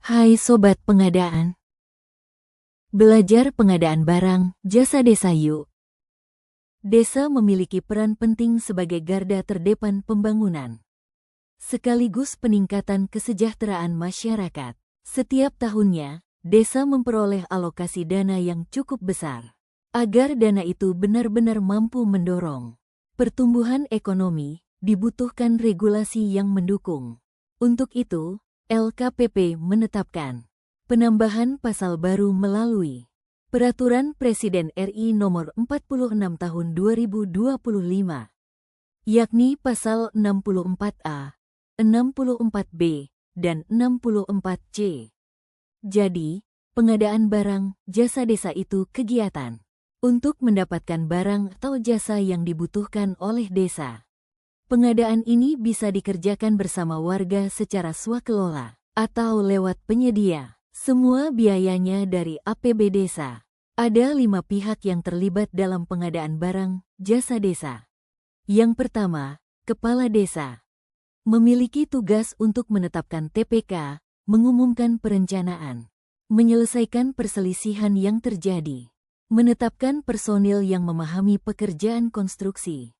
Hai Sobat Pengadaan. Belajar pengadaan barang, jasa desa yuk. Desa memiliki peran penting sebagai garda terdepan pembangunan, sekaligus peningkatan kesejahteraan masyarakat. Setiap tahunnya, desa memperoleh alokasi dana yang cukup besar. Agar dana itu benar-benar mampu mendorong pertumbuhan ekonomi, dibutuhkan regulasi yang mendukung. Untuk itu, LKPP menetapkan penambahan pasal baru melalui Peraturan Presiden RI Nomor 46 Tahun 2025, yakni pasal 64A, 64B, dan 64C. Jadi, pengadaan barang, jasa desa itu kegiatan untuk mendapatkan barang atau jasa yang dibutuhkan oleh desa. Pengadaan ini bisa dikerjakan bersama warga secara swakelola atau lewat penyedia. Semua biayanya dari APB desa. Ada 5 pihak yang terlibat dalam pengadaan barang, jasa desa. Yang pertama, Kepala Desa. Memiliki tugas untuk menetapkan TPK, mengumumkan perencanaan, menyelesaikan perselisihan yang terjadi, menetapkan personil yang memahami pekerjaan konstruksi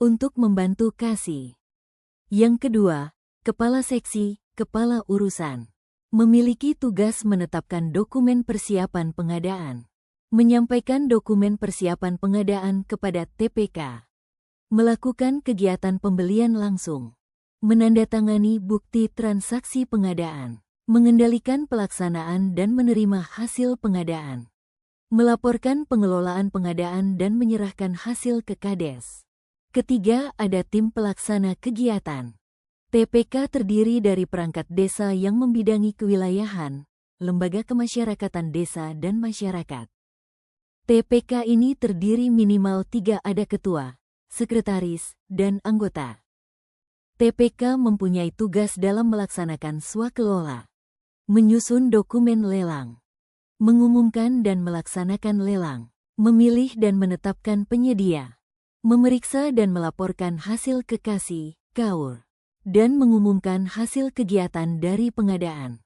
untuk membantu KASI. Yang kedua, Kepala Seksi, Kepala Urusan. Memiliki tugas menetapkan dokumen persiapan pengadaan, menyampaikan dokumen persiapan pengadaan kepada TPK, melakukan kegiatan pembelian langsung, menandatangani bukti transaksi pengadaan, mengendalikan pelaksanaan dan menerima hasil pengadaan, melaporkan pengelolaan pengadaan dan menyerahkan hasil ke Kades. Ketiga, ada tim pelaksana kegiatan. TPK terdiri dari perangkat desa yang membidangi kewilayahan, lembaga kemasyarakatan desa dan masyarakat. TPK ini terdiri minimal 3 ada ketua, sekretaris, dan anggota. TPK mempunyai tugas dalam melaksanakan swakelola, menyusun dokumen lelang, mengumumkan dan melaksanakan lelang, memilih dan menetapkan penyedia, memeriksa dan melaporkan hasil ke KASI, KAUR, dan mengumumkan hasil kegiatan dari pengadaan.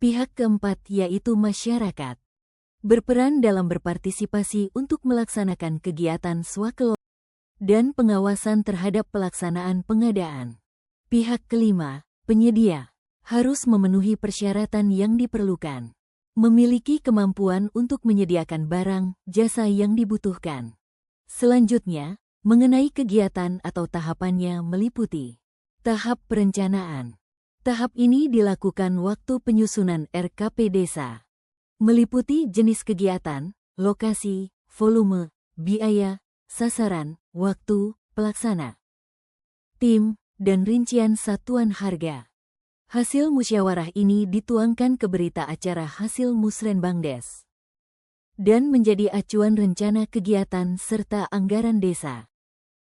Pihak keempat yaitu masyarakat, berperan dalam berpartisipasi untuk melaksanakan kegiatan swakelola dan pengawasan terhadap pelaksanaan pengadaan. Pihak kelima, penyedia, harus memenuhi persyaratan yang diperlukan, memiliki kemampuan untuk menyediakan barang, jasa yang dibutuhkan. Selanjutnya, mengenai kegiatan atau tahapannya meliputi tahap perencanaan. Tahap ini dilakukan waktu penyusunan RKP desa. Meliputi jenis kegiatan, lokasi, volume, biaya, sasaran, waktu, pelaksana, tim, dan rincian satuan harga. Hasil musyawarah ini dituangkan ke berita acara hasil Musrenbangdes dan menjadi acuan rencana kegiatan serta anggaran desa,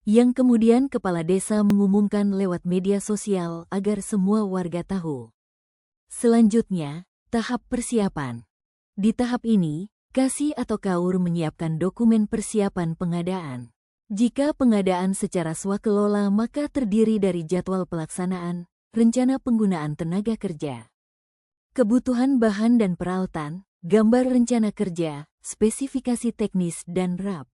yang kemudian kepala desa mengumumkan lewat media sosial agar semua warga tahu. Selanjutnya, tahap persiapan. Di tahap ini, KASI atau KAUR menyiapkan dokumen persiapan pengadaan. Jika pengadaan secara swakelola maka terdiri dari jadwal pelaksanaan, rencana penggunaan tenaga kerja, kebutuhan bahan dan peralatan, gambar rencana kerja, spesifikasi teknis dan RAP.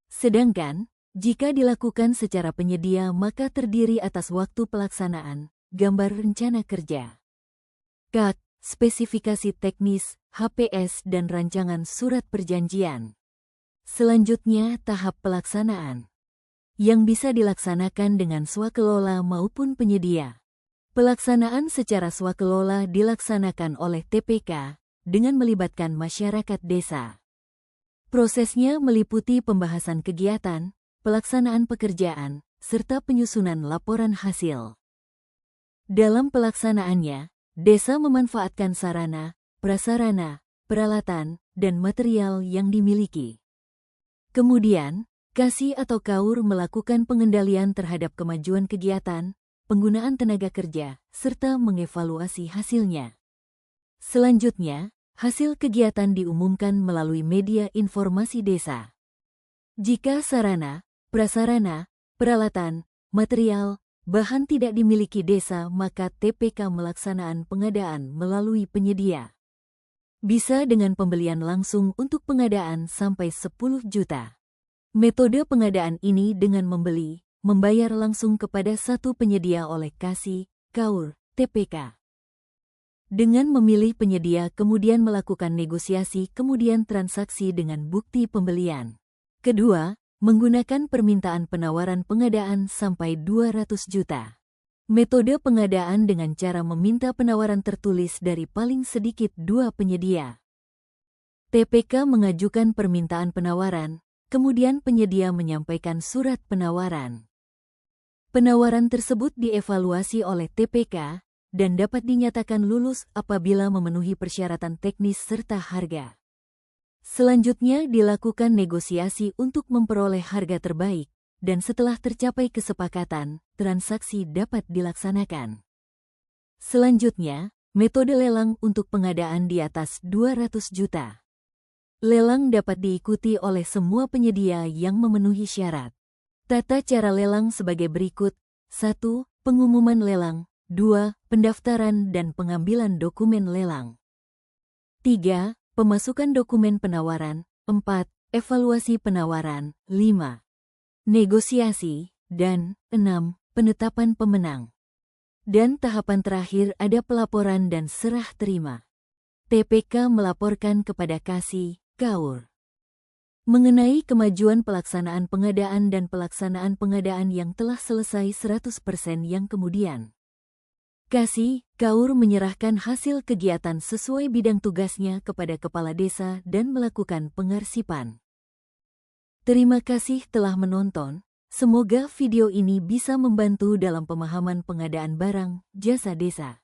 Sedangkan, jika dilakukan secara penyedia maka terdiri atas waktu pelaksanaan, gambar rencana kerja, KAK, spesifikasi teknis, HPS dan rancangan surat perjanjian. Selanjutnya tahap pelaksanaan, yang bisa dilaksanakan dengan swakelola maupun penyedia. Pelaksanaan secara swakelola dilaksanakan oleh TPK dengan melibatkan masyarakat desa. Prosesnya meliputi pembahasan kegiatan, pelaksanaan pekerjaan, serta penyusunan laporan hasil. Dalam pelaksanaannya, desa memanfaatkan sarana, prasarana, peralatan, dan material yang dimiliki. Kemudian, KASI atau KAUR melakukan pengendalian terhadap kemajuan kegiatan, penggunaan tenaga kerja, serta mengevaluasi hasilnya. Selanjutnya, hasil kegiatan diumumkan melalui media informasi desa. Jika sarana, prasarana, peralatan, material, bahan tidak dimiliki desa, maka TPK melaksanaan pengadaan melalui penyedia. Bisa dengan pembelian langsung untuk pengadaan sampai 10 juta. Metode pengadaan ini dengan membeli, membayar langsung kepada satu penyedia oleh KASI, KAUR, TPK. Dengan memilih penyedia kemudian melakukan negosiasi kemudian transaksi dengan bukti pembelian. Kedua, menggunakan permintaan penawaran pengadaan sampai 200 juta. Metode pengadaan dengan cara meminta penawaran tertulis dari paling sedikit 2 penyedia. TPK mengajukan permintaan penawaran, kemudian penyedia menyampaikan surat penawaran. Penawaran tersebut dievaluasi oleh TPK dan dapat dinyatakan lulus apabila memenuhi persyaratan teknis serta harga. Selanjutnya dilakukan negosiasi untuk memperoleh harga terbaik, dan setelah tercapai kesepakatan, transaksi dapat dilaksanakan. Selanjutnya, metode lelang untuk pengadaan di atas 200 juta. Lelang dapat diikuti oleh semua penyedia yang memenuhi syarat. Tata cara lelang sebagai berikut. 1. Pengumuman lelang. 2. Pendaftaran dan pengambilan dokumen lelang. 3. Pemasukan dokumen penawaran. 4. Evaluasi penawaran. 5. Negosiasi. Dan 6. Penetapan pemenang. Dan tahapan terakhir ada pelaporan dan serah terima. TPK melaporkan kepada KASI, KAUR mengenai kemajuan pelaksanaan pengadaan dan pelaksanaan pengadaan yang telah selesai 100% yang kemudian. KASI, KAUR menyerahkan hasil kegiatan sesuai bidang tugasnya kepada kepala desa dan melakukan pengarsipan. Terima kasih telah menonton. Semoga video ini bisa membantu dalam pemahaman pengadaan barang, jasa desa.